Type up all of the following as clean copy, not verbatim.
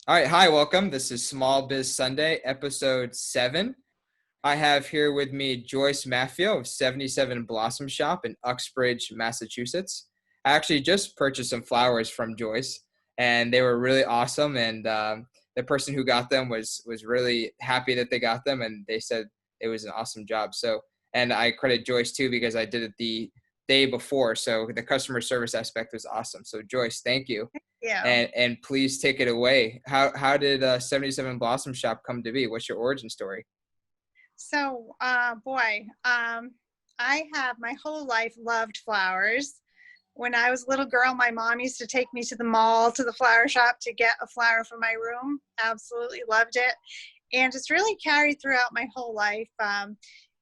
All right. Hi, welcome. This is Small Biz Sunday, episode 7. I have here with me Joyce Maffeo of 77 Blossom Shop in Uxbridge, Massachusetts. I actually just purchased some flowers from Joyce, and they were really awesome. And the person who got them was really happy that they got them, and they said it was an awesome job. So, and I credit Joyce too because I did it the day before, so the customer service aspect was awesome. So, Joyce, thank you. Yeah. And please take it away. How did 77 Blossom Shop come to be? What's your origin story? I have my whole life loved flowers. When I was a little girl, my mom used to take me to the mall, to the flower shop to get a flower for my room. Absolutely loved it. And it's really carried throughout my whole life.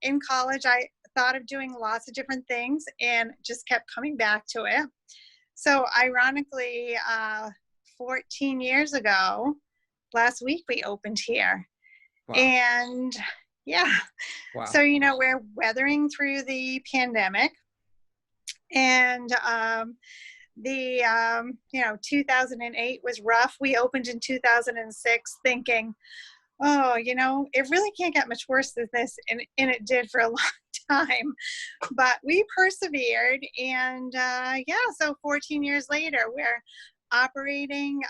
In college, I thought of doing lots of different things and just kept coming back to it. So ironically, 14 years ago, last week we opened here. Wow. And yeah, Wow. so, we're weathering through the pandemic, and 2008 was rough. We opened in 2006 thinking, oh, it really can't get much worse than this. And it did for a long time, but we persevered. And so 14 years later, we're operating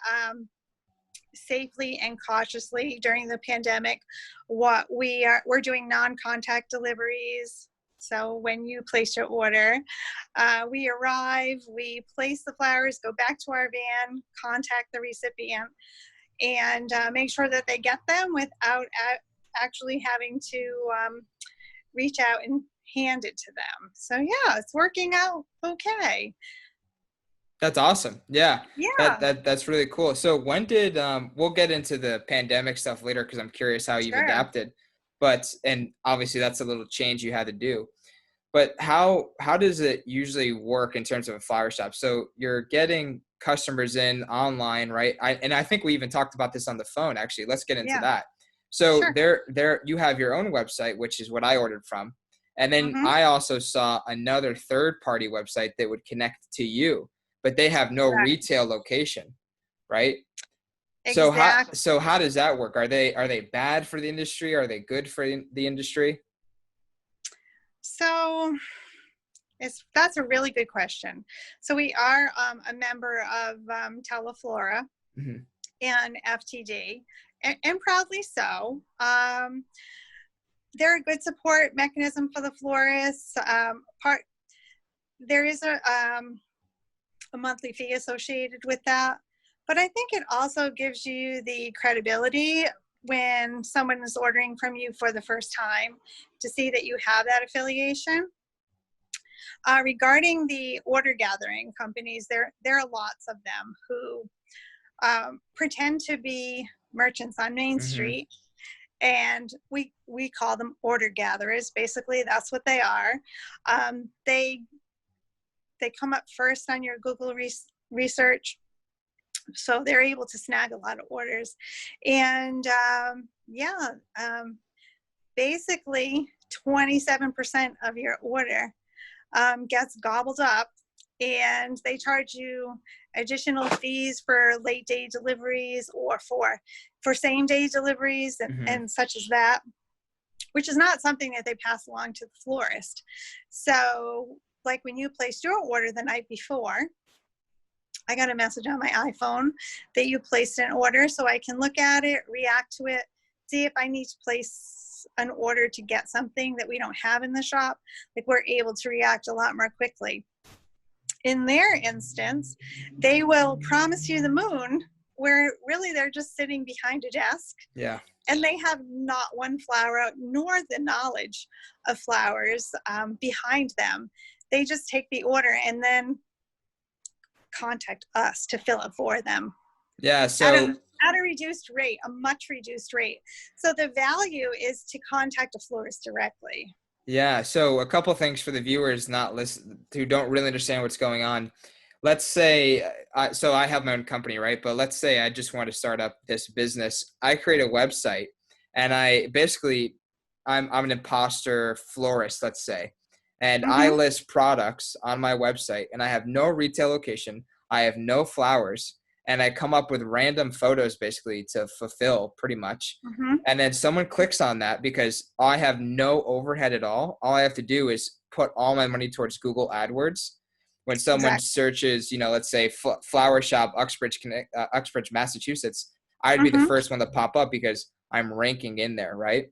safely and cautiously during the pandemic. We're doing non-contact deliveries. So when you place your order, we arrive, we place the flowers, go back to our van, contact the recipient, and make sure that they get them without actually having to reach out and hand it to them. So yeah, it's working out okay. That's awesome. Yeah. Yeah, That's really cool. So when did we'll get into the pandemic stuff later because I'm curious how you've sure. adapted. But and obviously that's a little change you had to do. But how does it usually work in terms of a flower shop? So you're getting customers in online, right? And I think we even talked about this on the phone actually. Let's get into Yeah, that. So sure. there you have your own website, which is what I ordered from. And then Mm-hmm. I also saw another third-party website that would connect to you, but they have no Right. retail location, right? So Exactly. how does that work? Are they bad for the industry? Are they good for the industry? So that's a really good question. So we are a member of Teleflora Hmm. and FTD, and proudly so. They're a good support mechanism for the florists. There is a monthly fee associated with that, but I think it also gives you the credibility when someone is ordering from you for the first time to see that you have that affiliation. Regarding the order gathering companies, there are lots of them who pretend to be merchants on Main Hmm. Street, and we call them order gatherers. Basically, that's what they are. They come up first on your Google research, so they're able to snag a lot of orders, and basically 27% of your order gets gobbled up, and they charge you additional fees for late day deliveries or for same day deliveries Hmm. and such as that, which is not something that they pass along to the florist. So like when you placed your order the night before, I got a message on my iPhone that you placed an order, so I can look at it, react to it, see if I need to place an order to get something that we don't have in the shop. Like, we're able to react a lot more quickly. In their instance, they will promise you the moon, where really they're just sitting behind a desk Yeah. and they have not one flower out, nor the knowledge of flowers behind them. They just take the order and then contact us to fill it for them Yeah. at So a reduced rate, a much reduced rate. So the value is to contact a florist directly. yeah. So a couple things for the viewers not listen who don't really understand what's going on. Let's say, so I have my own company, right? But let's say I just want to start up this business. I create a website, and I basically, I'm an imposter florist, let's say, and I Mm-hmm. list products on my website, and I have no retail location. I have no flowers, and I come up with random photos basically to fulfill pretty much. Mm-hmm. And then someone clicks on that because I have no overhead at all. All I have to do is put all my money towards Google AdWords. When someone searches, let's say flower shop, Uxbridge, Uxbridge, Massachusetts, I'd be the Mm-hmm. first one to pop up because I'm ranking in there, right?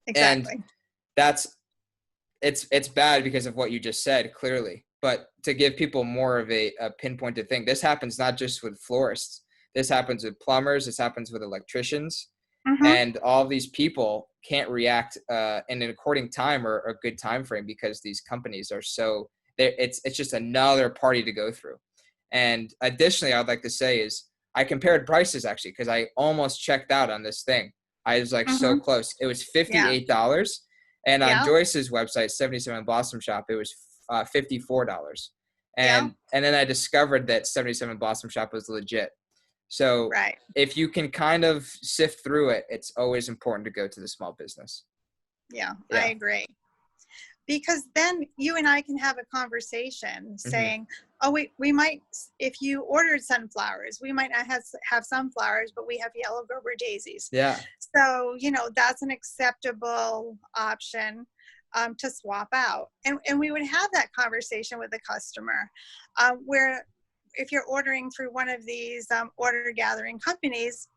Exactly. And it's bad because of what you just said, clearly. But to give people more of a pinpointed thing, this happens not just with florists. This happens with plumbers. This happens with electricians. Mm-hmm. And all of these people can't react in an according time or a good time frame because these companies are so it's just another party to go through. And additionally, I'd like to say is I compared prices actually because I almost checked out on this thing. I was like so Mm-hmm. close. It was $58. Yeah. And on Yeah. Joyce's website, 77 Blossom Shop, it was $54. And then I discovered that 77 Blossom Shop was legit. So Right. if you can kind of sift through it, it's always important to go to the small business. Yeah. I agree. Because then you and I can have a conversation saying, oh, we might, if you ordered sunflowers, we might not have sunflowers, but we have yellow Gerber daisies. Yeah. So, that's an acceptable option to swap out. And we would have that conversation with the customer where if you're ordering through one of these order gathering companies,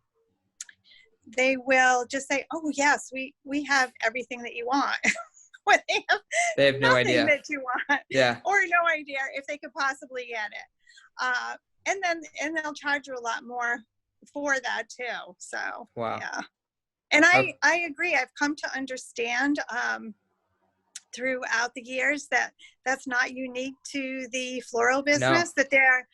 they will just say, oh, yes, we have everything that you want. When they have no idea that you want, or no idea if they could possibly get it, and they'll charge you a lot more for that too. So yeah, and I agree. I've come to understand throughout the years that that's not unique to the floral business. That they're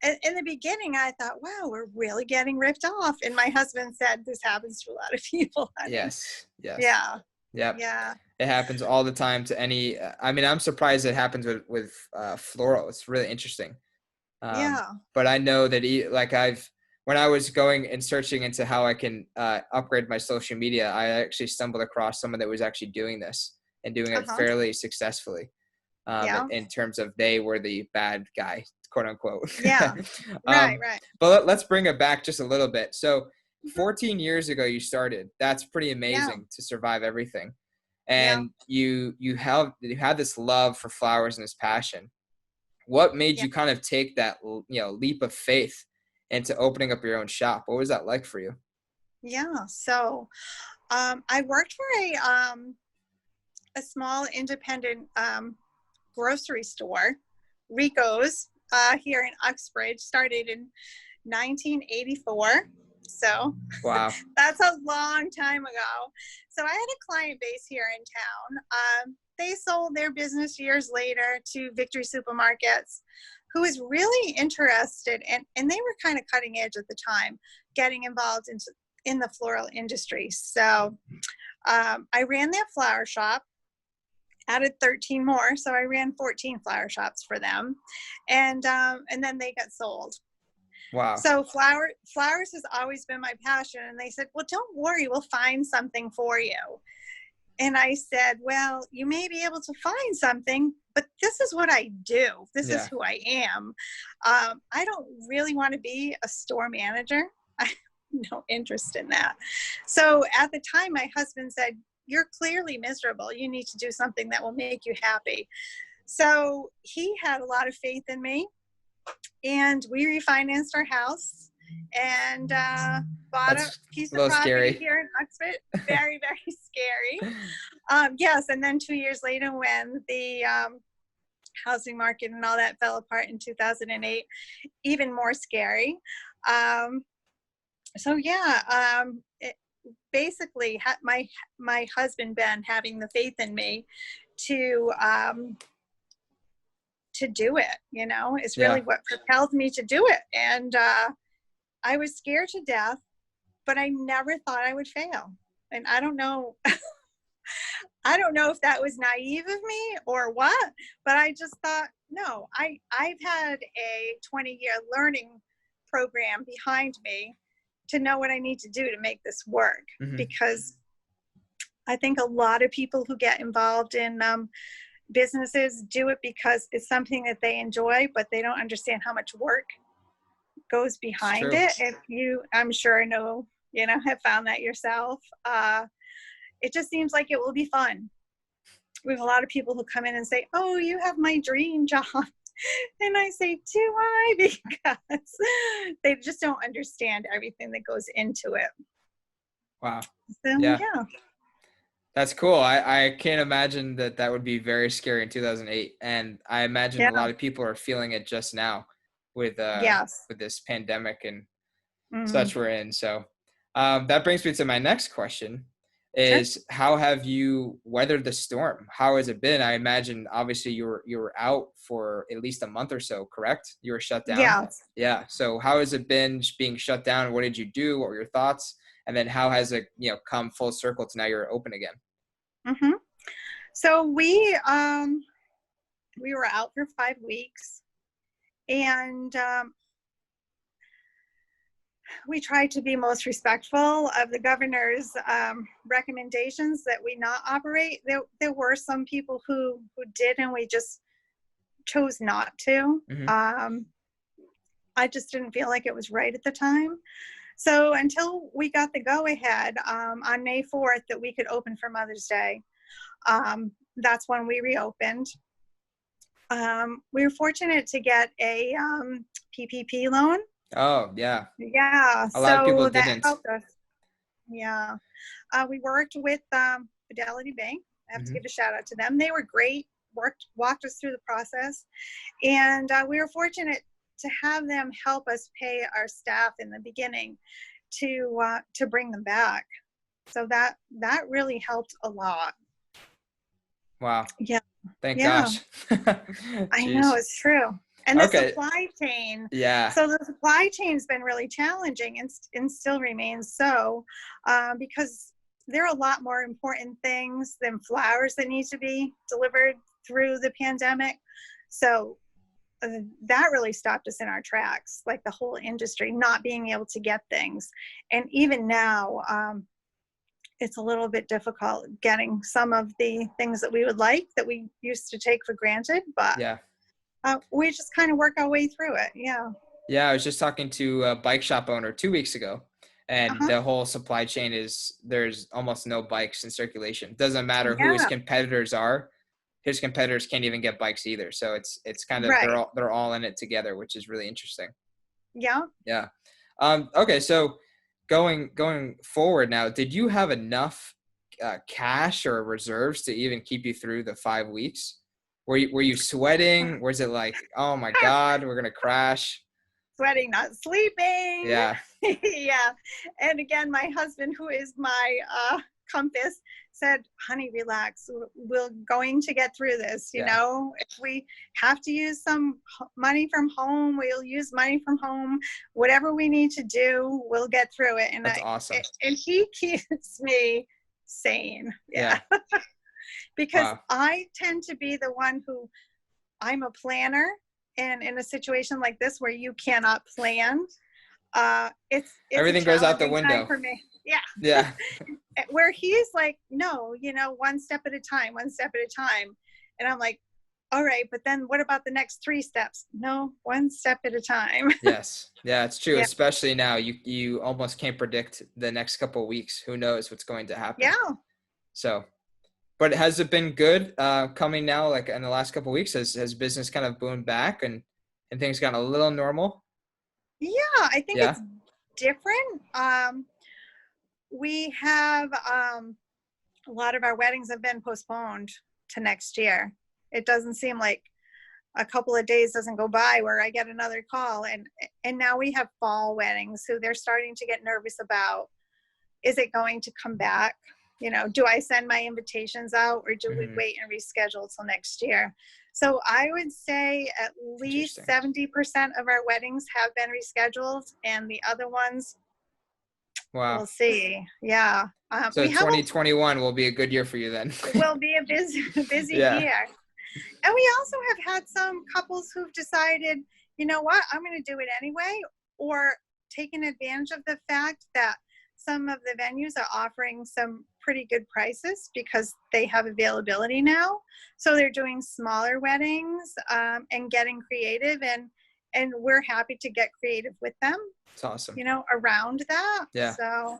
in the beginning, I thought, wow, we're really getting ripped off, and my husband said this happens to a lot of people. Yes. Yeah. Yep. Yeah. It happens all the time to any, I'm surprised it happens with floral. It's really interesting. But I know that when I was going and searching into how I can upgrade my social media, I actually stumbled across someone that was actually doing this and doing it fairly successfully in terms of they were the bad guy, quote unquote. Yeah. Right. But let's bring it back just a little bit. So 14 years ago, you started. That's pretty amazing to survive everything. And you had this love for flowers and this passion. What made you kind of take that leap of faith into opening up your own shop? What was that like for you? Yeah, so I worked for a small independent grocery store, Rico's, here in Uxbridge. Started in 1984. So wow, that's a long time ago. So I had a client base here in town. They sold their business years later to Victory Supermarkets, who was really interested, and they were kind of cutting edge at the time, getting involved in the floral industry. So I ran that flower shop, added 13 more, so I ran 14 flower shops for them, and then they got sold. Wow. So flowers has always been my passion. And they said, well, don't worry, we'll find something for you. And I said, well, you may be able to find something, but this is what I do. This is who I am. I don't really want to be a store manager. I have no interest in that. So at the time, my husband said, you're clearly miserable. You need to do something that will make you happy. So he had a lot of faith in me. And we refinanced our house and bought a piece of property here in Uxbridge. Very, very scary. Yes, and then 2 years later, when the housing market and all that fell apart in 2008, even more scary. Basically, my husband Ben having the faith in me to do it, is really what propelled me to do it. And I was scared to death, but I never thought I would fail. And I don't know, I don't know if that was naive of me or what, but I just thought, no, I've had a 20-year learning program behind me to know what I need to do to make this work. Because I think a lot of people who get involved in businesses do it because it's something that they enjoy, but they don't understand how much work goes It's behind true. it. If you, I'm sure know, have found that yourself. It just seems like it will be fun. We have a lot of people who come in and say, "Oh, you have my dream job." And I say, "Do I?" Because they just don't understand everything that goes into it. Wow. So, Yeah. yeah. That's cool. I can't imagine that would be very scary in 2008. And I imagine Yeah. a lot of people are feeling it just now with Yes. this pandemic and Mm-hmm. such we're in. So that brings me to my next question Sure. is how have you weathered the storm? How has it been? I imagine obviously you were out for at least a month or so, correct? You were shut down. Yes. Yeah. So how has it been being shut down? What did you do? What were your thoughts? And then how has it, come full circle to now you're open again? Mm-hmm. So we were out for 5 weeks, and we tried to be most respectful of the governor's recommendations that we not operate. There were some people who did, and we just chose not to. Mm-hmm. I just didn't feel like it was right at the time. So until we got the go-ahead on May 4th that we could open for Mother's Day, that's when we reopened. We were fortunate to get a PPP loan. Oh, yeah. Yeah, A lot of people so that didn't. helped us. Yeah. We worked with Fidelity Bank. I have to Mm-hmm. give a shout out to them. They were great, walked us through the process. And we were fortunate to have them help us pay our staff in the beginning to bring them back. So that really helped a lot. Wow. Yeah. Thank Yeah. gosh. I know, Jeez. it's true. And the Okay. supply chain. Yeah. So the supply chain's been really challenging and still remains so, because there are a lot more important things than flowers that need to be delivered through the pandemic. So that really stopped us in our tracks, like the whole industry not being able to get things. And even now, it's a little bit difficult getting some of the things that we would like that we used to take for granted, but Yeah. we just kind of work our way through it. Yeah. Yeah. I was just talking to a bike shop owner 2 weeks ago, and Uh-huh. the whole supply chain there's almost no bikes in circulation. Doesn't matter who his Yeah. competitors are. His competitors can't even get bikes either. So it's kind of Right. they're all in it together, which is really interesting. Yeah. Yeah. Okay. So going forward now, did you have enough cash or reserves to even keep you through the 5 weeks? Were you sweating? Was it like, oh my God, we're gonna crash? Sweating, not sleeping. Yeah. Yeah. And again, my husband, who is my compass, said, "Honey, relax. We're going to get through this. Yeah. If we have to use some money from home, we'll use money from home. Whatever we need to do, we'll get through it." And That's awesome. and he keeps me sane. Yeah. Yeah. Because Wow. I tend to be the one who, I'm a planner, and in a situation like this where you cannot plan, it's a Everything goes out the challenging time window. for me. Yeah. Yeah. Where he's like, "No, one step at a time, one step at a time," and I'm like, "All right, but then what about the next 3 steps?" "No, one step at a time." Yes. Yeah, it's true. Yeah. Especially now, you almost can't predict the next couple of weeks. Who knows what's going to happen? Yeah. So, but has it been good coming now? Like in the last couple of weeks, has business kind of boomed back and things gotten a little normal? Yeah, I think Yeah. it's different. We have a lot of our weddings have been postponed to next year. It doesn't seem like a couple of days doesn't go by where I get another call, and now we have fall weddings who they're starting to get nervous about. Is it going to come back? Do I send my invitations out, or do we Mm-hmm. wait and reschedule till next year? So I would say at least 70% of our weddings have been rescheduled, and the other ones, Wow. we'll see. Yeah. So We have 2021 will be a good year for you then. will be a busy Yeah. year. And we also have had some couples who've decided, you know what, I'm going to do it anyway, or taken advantage of the fact that some of the venues are offering some pretty good prices because they have availability now. So they're doing smaller weddings and getting creative and we're happy to get creative with them, It's awesome. around that. Yeah. So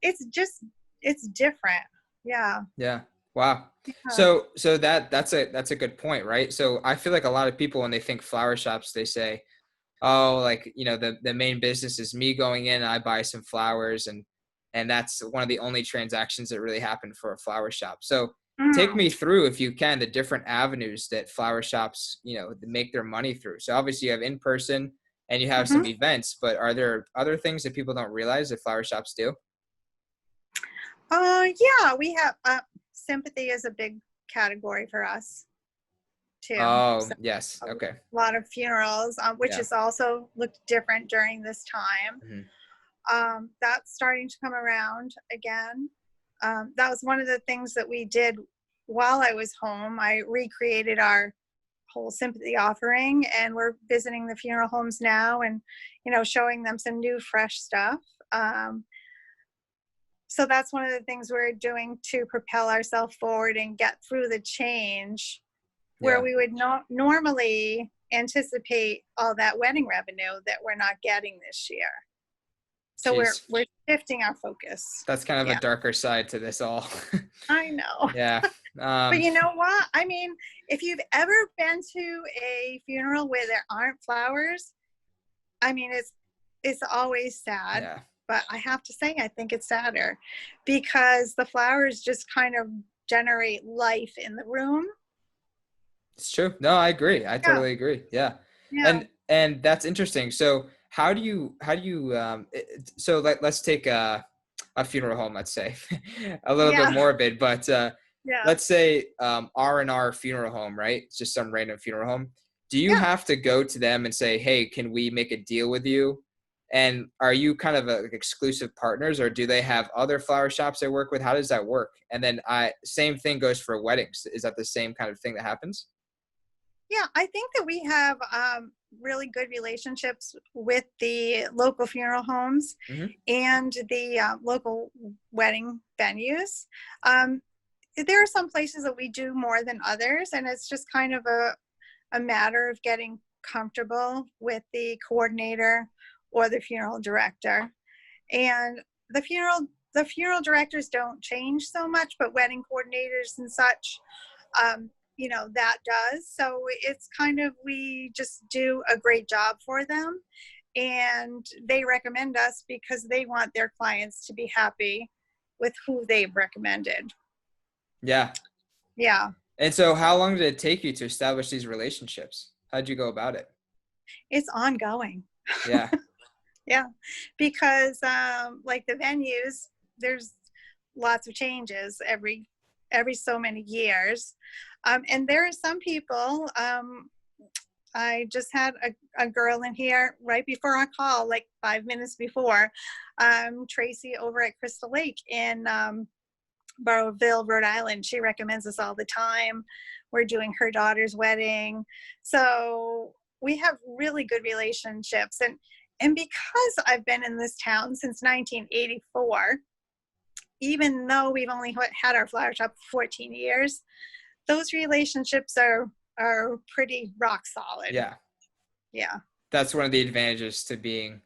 it's different. Yeah. Yeah. Wow. Yeah. So that's a good point, right? So I feel like a lot of people, when they think flower shops, they say, oh, like, the main business is me going in, I buy some flowers, and that's one of the only transactions that really happen for a flower shop. So take Mm. me through, if you can, the different avenues that flower shops, make their money through. So obviously you have in person and you have Hmm. some events, but are there other things that people don't realize that flower shops do? Yeah, we have sympathy is a big category for us too. Oh, So yes. a Okay. lot of funerals, which Yeah. is also looked different during this time. Mhm. That's starting to come around again. That was one of the things that we did while I was home. I recreated our whole sympathy offering, and we're visiting the funeral homes now and showing them some new fresh stuff. So that's one of the things we're doing to propel ourselves forward and get through the change where Yeah. we would not normally anticipate all that wedding revenue that we're not getting this year. So we're Jeez. shifting our focus. That's kind of a Yeah, darker side to this all. I know. Yeah. But Um, you know what? I mean, if you've ever been to a funeral where there aren't flowers, I mean, it's always sad. yeah. But I have to say, I think it's sadder because the flowers just kind of generate life in the room. It's true. No, I agree. I Yeah, totally agree. Yeah. yeah, And that's interesting. So so let's take a funeral home, let's say. A little bit yeah, morbid, but yeah, let's say R&R funeral home, right? It's just some random funeral home. Do you yeah. have to go to them and say, "Hey, can we make a deal with you?" And are you kind of like exclusive partners, or do they have other flower shops they work with? How does that work? And then same thing goes for weddings. Is that the same kind of thing that happens? Yeah, I think that we have really good relationships with the local funeral homes Hmm. and the local wedding venues. Um, there are some places that we do more than others, and it's just kind of a matter of getting comfortable with the coordinator or the funeral director. And the funeral directors don't change so much, but wedding coordinators and such, um, that does. So it's kind of, we just do a great job for them, and they recommend us because they want their clients to be happy with who they've recommended. Yeah. Yeah, And so how long did it take you to establish these relationships? How'd you go about it? it's ongoing. Yeah. Yeah, because like the venues, there's lots of changes every so many years, and there are some people. I just had a girl in here right before our call, like 5 minutes before. Tracy over at Crystal Lake in Burrowville, Rhode Island. She recommends us all the time. We're doing her daughter's wedding, so we have really good relationships. And because I've been in this town since 1984, even though we've only had our flower shop for 14 years, those relationships are pretty rock solid. Yeah. Yeah. That's one of the advantages to being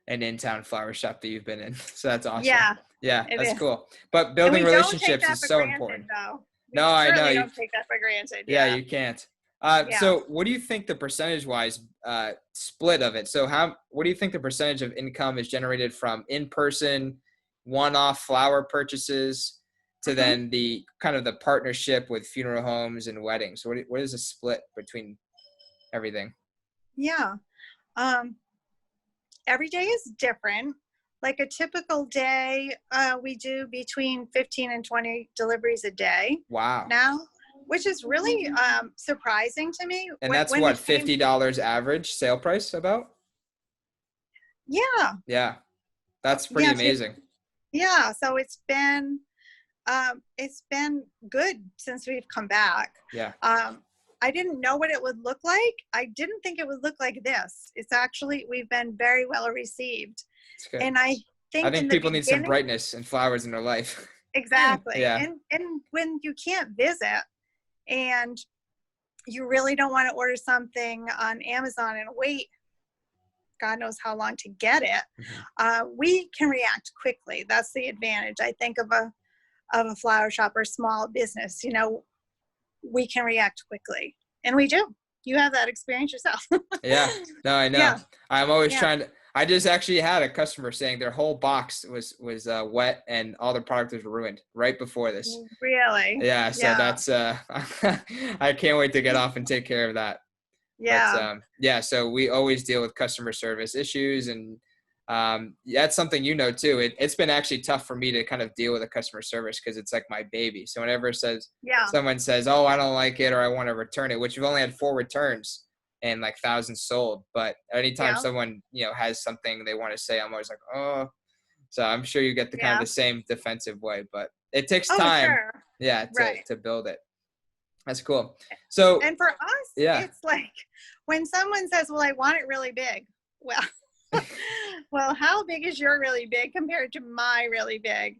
an in-town flower shop that you've been in. So that's awesome. Yeah, Yeah, it that's is. cool. But And building we don't take relationships that is for so granted, important. though. No, We I know certainly you. don't take that for granted. Yeah, Yeah. you can't. Yeah. So what do you think the percentage-wise split of it? So what do you think the percentage of income is generated from in-person, one-off flower purchases to Hmm. then the kind of the partnership with funeral homes and weddings? What is the split between everything? Yeah. Um, every day is different. Like a typical day, we do between 15 and 20 deliveries a day Wow. now, which is really surprising to me. And that's When what, it came, $50 average sale price about? yeah, Yeah, that's pretty yeah, amazing. yeah. So it's been good since we've come back. Yeah, I didn't know what it would look like. I didn't think it would look like this. It's actually, we've been very well received. it's good. And I I think in think the people need some beginning, brightness and flowers in their life. exactly. Yeah, And when you can't visit and you really don't want to order something on Amazon and wait God knows how long to get it. Mhm. We can react quickly. That's the advantage, I think, of a flower shop or small business. We can react quickly, and we do. You have that experience yourself. Yeah, no, I know. Yeah, I'm always yeah. trying to. I just actually had a customer saying their whole box was wet and all their product was ruined right before this. Really? Yeah, so Yeah, that's I can't wait to get off and take care of that. But yeah. yeah, so we always deal with customer service issues, and that's something too. It's been actually tough for me to kind of deal with a customer service because it's like my baby. So whenever Yeah, someone says, "Oh, I don't like it," or "I want to return it," which we've only had 4 returns and like thousands sold, but anytime yeah, someone has something they want to say, I'm always like, "Oh." So I'm sure you get the kind of yeah. the same defensive way, but it takes Oh, time, sure. yeah, Right. to build it. That's cool. So And for us, yeah. it's like when someone says, "Well, I want it really big." Well, well, how big is your really big compared to my really big?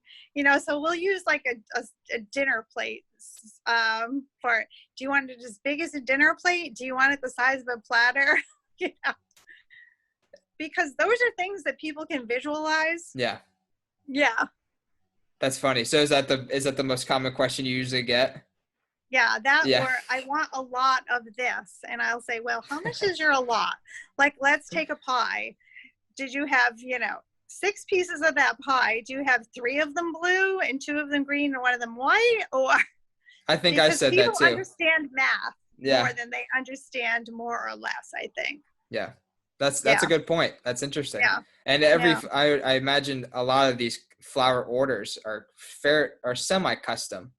So we'll use like a dinner plate. For Do you want it as big as a dinner plate? Do you want it the size of a platter? you know, because those are things that people can visualize. Yeah. Yeah. That's funny. So is that the most common question you usually get? Yeah, that, Yeah. or I want a lot of this. And I'll say, well, how much is your a lot? Like, let's take a pie. Did you have, 6 pieces of that pie? Do you have 3 of them blue and 2 of them green and 1 of them white? Or I think I because said that people too. understand math more Yeah. than they understand more or less, I think. Yeah. That's a Yeah, good point. That's interesting. yeah, And yeah, I imagine a lot of these flower orders are semi-custom,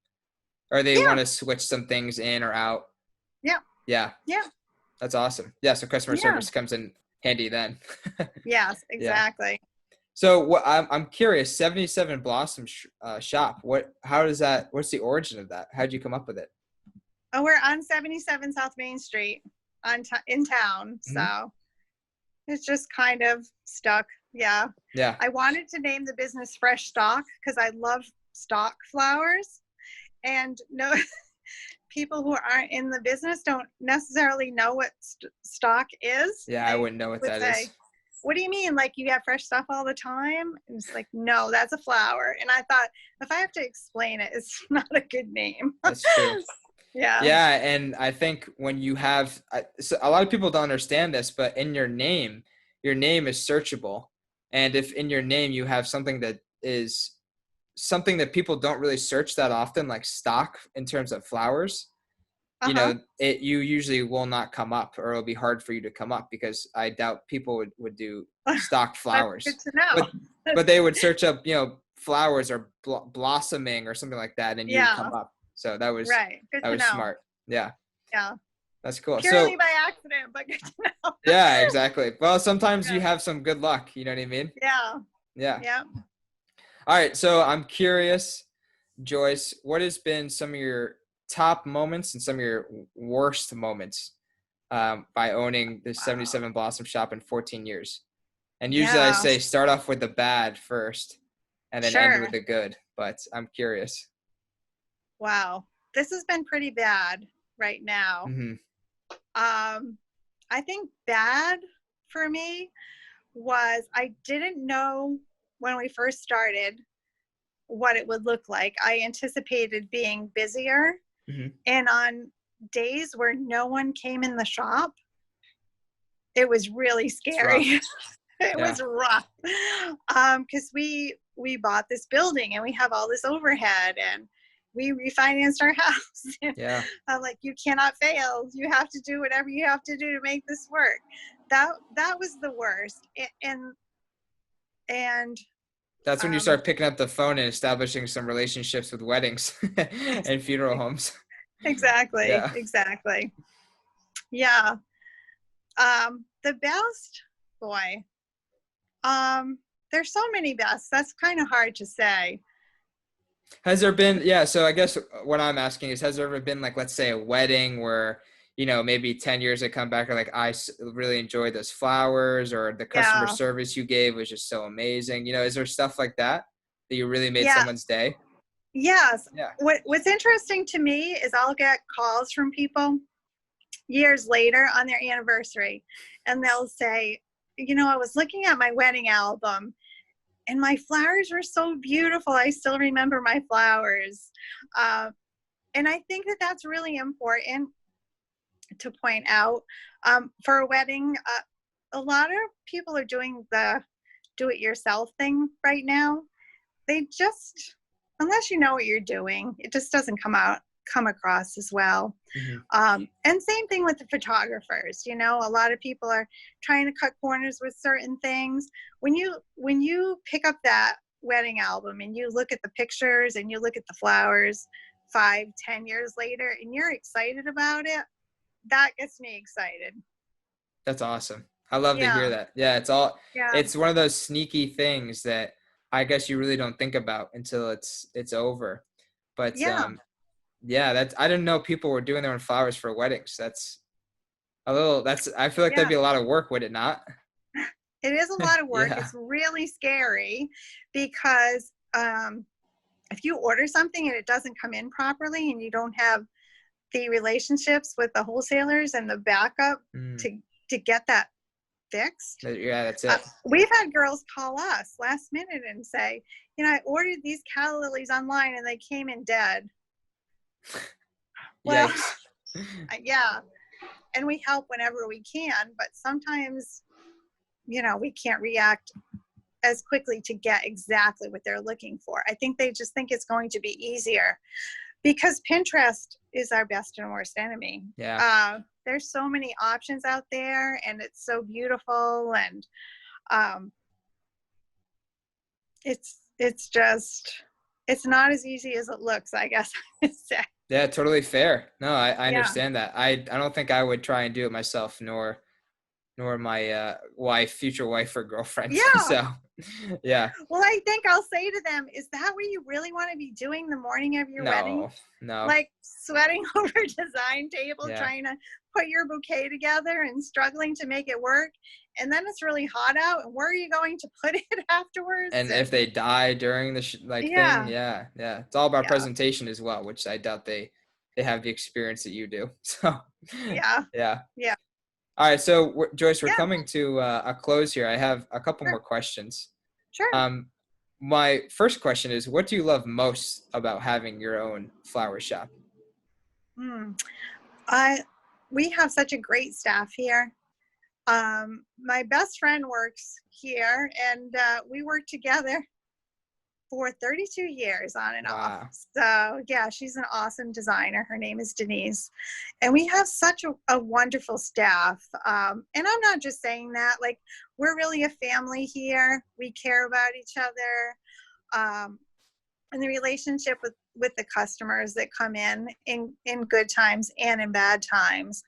or they yeah, want to switch some things in or out. yeah, Yeah. yeah, That's awesome. Yeah, so customer yeah. service comes in handy then. Yes, Yeah. exactly. So I'm curious, 77 Blossom shop. What's the origin of that? How'd you come up with it? Oh, we're on 77 South Main Street in town. Hmm. So it's just kind of stuck. Yeah. Yeah. I wanted to name the business Fresh Stock because I love stock flowers. And no, people who aren't in the business don't necessarily know what stock is. Yeah, I They wouldn't know what would that is. say, "What do you mean? Like you have fresh stuff all the time?" And it's like, no, that's a flower. And I thought, if I have to explain it, it's not a good name. That's true. Yeah. Yeah, and I think when you have so a lot of people don't understand this, but in your name is searchable. And if in your name you have something that is something that people don't really search that often, like stock in terms of flowers, Uh-huh. you usually will not come up, or it'll be hard for you to come up because I doubt people would do stock That's good flowers. to know. But they would search up, flowers or blossoming or something like that, and you would Yeah. come up. So Right. Good that to was know. smart. Yeah, Yeah. that's cool. Purely So by accident, but good to know. yeah, exactly. Well, sometimes you Yeah. have some good luck. You know what I mean? Yeah. Yeah. Yeah. All right. So I'm curious, Joyce, what has been some of your top moments and some of your worst moments by owning the Wow. 77 Blossom Shop in 14 years? And usually I Yeah. say start off with the bad first and then end with Sure. the good, but I'm curious. Wow. This has been pretty bad right now. Hmm. I think bad for me was I didn't know when we first started what it would look like. I anticipated being busier, Hmm. and on days where no one came in the shop, it was really It's rough. scary. It Yeah. was rough. Because we bought this building and we have all this overhead, and we refinanced our house. Yeah. I'm like, you cannot fail. You have to do whatever you have to do to make this work. That was the worst. And That's when you um, start picking up the phone and establishing some relationships with weddings and funeral homes. exactly, Yeah. exactly. Yeah. The best, boy. There's so many bests. That's kind of hard to say. Has there been, yeah, so I guess what I'm asking is, has there ever been, like, let's say a wedding where, maybe 10 years they come back and like, really enjoyed those flowers, or the customer Yeah. service you gave was just so amazing. Is there stuff like that you really made Yeah. someone's day? Yes. Yeah. What's interesting to me is I'll get calls from people years later on their anniversary, and they'll say, I was looking at my wedding album, and my flowers were so beautiful. I still remember my flowers. And I think that that's really important to point out. For a wedding, a lot of people are doing the do-it-yourself thing right now. They just, unless you know what you're doing, it just doesn't come across as well. Mm-hmm. And same thing with the photographers. A lot of people are trying to cut corners with certain things. When you pick up that wedding album and you look at the pictures and you look at the flowers 5-10 years later and you're excited about it, that gets me excited. That's awesome. I love to hear Yeah. that. Yeah, Yeah. it's one of those sneaky things that I guess you really don't think about until it's over. But Yeah. yeah, I didn't know people were doing their own flowers for weddings. I feel like that'd Yeah. be a lot of work, would it not? It is a lot of work. Yeah. It's really scary because if you order something and it doesn't come in properly and you don't have the relationships with the wholesalers and the backup to get that fixed. Yeah, that's it. We've had girls call us last minute and say, I ordered these calla lilies online and they came in dead. Well, Yikes. yeah. And we help whenever we can, but sometimes, we can't react as quickly to get exactly what they're looking for. I think they just think it's going to be easier because Pinterest is our best and worst enemy. Yeah. There's so many options out there and it's so beautiful, and it's not as easy as it looks, I guess I would say. Yeah, totally fair. No, I Yeah. understand that. I don't think I would try and do it myself, nor my future wife or girlfriend. Yeah. So yeah. Well, I think I'll say to them, is that what you really want to be doing the morning of your wedding? No. Like sweating over a design table, Yeah. trying to put your bouquet together and struggling to make it work. And then it's really hot out. And where are you going to put it afterwards? And if they die during the Yeah. thing, yeah. It's all about presentation as well, which I doubt they have the experience that you do. So Yeah. yeah. Yeah. All right, so Joyce, we're Yeah. coming to a close here. I have a couple Sure. more questions. Sure. My first question is, what do you love most about having your own flower shop? We have such a great staff here. My best friend works here, and we work together for 32 years on and off. So yeah, she's an awesome designer. Her name is Denise. And we have such a wonderful staff. And I'm not just saying that, like, we're really a family here. We care about each other. And the relationship with the customers that come in good times and in bad times.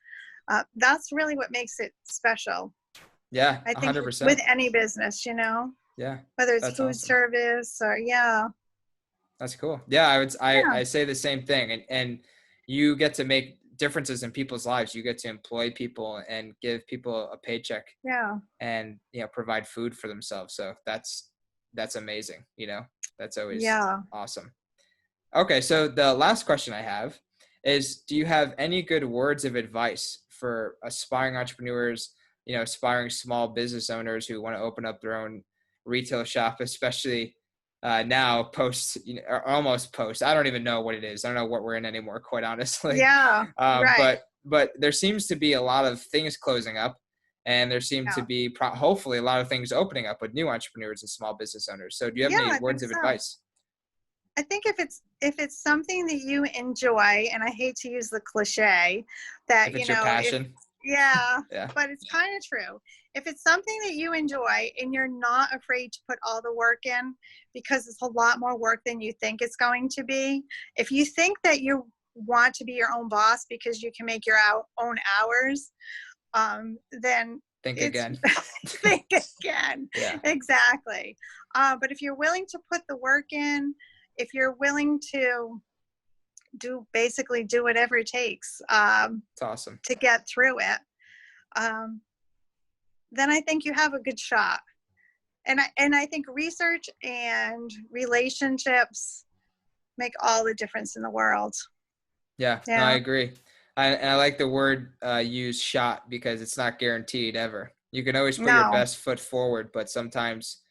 That's really what makes it special. Yeah, I think 100%. with any business, Yeah. whether it's food awesome. Service or That's cool. Yeah, I say the same thing, and you get to make differences in people's lives. You get to employ people and give people a paycheck. Yeah. And provide food for themselves. So that's amazing. That's always awesome. Okay, so the last question I have is, do you have any good words of advice for aspiring entrepreneurs, aspiring small business owners who want to open up their own retail shop, especially now post, or almost post? I don't even know what it is. I don't know what we're in anymore, quite honestly. Yeah, right. But there seems to be a lot of things closing up, and there seem to be hopefully a lot of things opening up with new entrepreneurs and small business owners. So do you have any words of advice? I think if it's something that you enjoy, and I hate to use the cliche that, if it's your passion. Yeah, but it's kind of true. If it's something that you enjoy and you're not afraid to put all the work in, because it's a lot more work than you think it's going to be. If you think that you want to be your own boss because you can make your own hours, then think again. Think again. Yeah. Exactly. But if you're willing to put the work in, if you're willing to do whatever it takes it's awesome. to get through it, then I think you have a good shot. And I think research and relationships make all the difference in the world. Yeah. No, I agree. And I like the word use shot, because it's not guaranteed ever. You can always put your No, best foot forward, but sometimes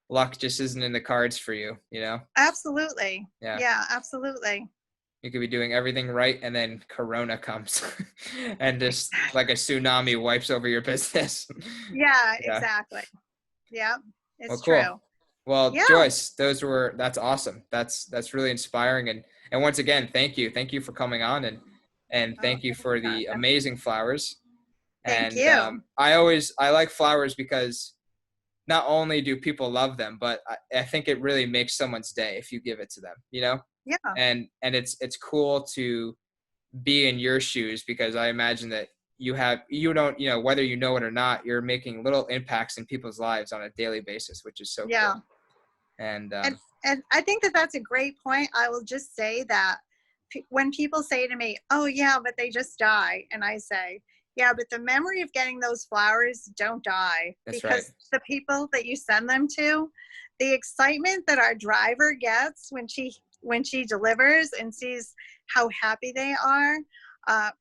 luck just isn't in the cards for you, you know? absolutely. Yeah. Yeah, absolutely. You could be doing everything right, and then Corona comes and just like a tsunami wipes over your business. Yeah, Yeah. exactly. Yeah, Well, it's cool. true. Well, Yeah. Joyce, that's awesome. That's really inspiring. And once again, thank you. Thank you for coming on, and Oh, thank you thank you, for the Jonathan. amazing flowers. Thank And you. I like flowers because not only do people love them, but I think it really makes someone's day if you give it to them, you know? Yeah. And it's cool to be in your shoes, because I imagine that you don't, you know, whether you know it or not, you're making little impacts in people's lives on a daily basis, which is so Yeah. cool. And And I think that that's a great point. I will just say that when people say to me, "Oh yeah, but they just die," and I say, "Yeah, but the memory of getting those flowers don't die, that's right. because the people that you send them to, the excitement that our driver gets when she delivers and sees how happy they are." Uh,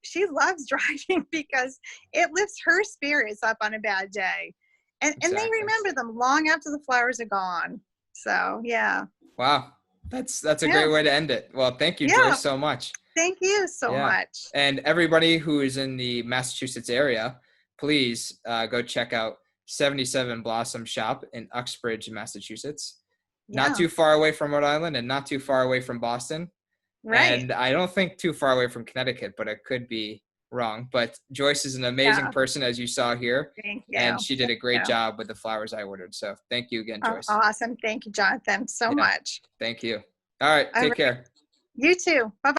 she loves driving because it lifts her spirits up on a bad day, and they Exactly. remember them long after the flowers are gone. So yeah. Wow. That's a Yeah. great way to end it. Well, thank you, Yeah. Joyce, so much. Thank you so Yeah. much. And everybody who is in the Massachusetts area, please go check out 77 Blossom Shop in Uxbridge, Massachusetts. Not Yeah. too far away from Rhode Island and not too far away from Boston. Right. And I don't think too far away from Connecticut, but it could be wrong. But Joyce is an amazing Yeah. person, as you saw here, Thank and you. she did Thank a great you. job with the flowers I ordered. So thank you again, Oh, Joyce. awesome. Thank you, Jonathan, so Yeah, much. thank you. All right, All take right. care. You too. Bye.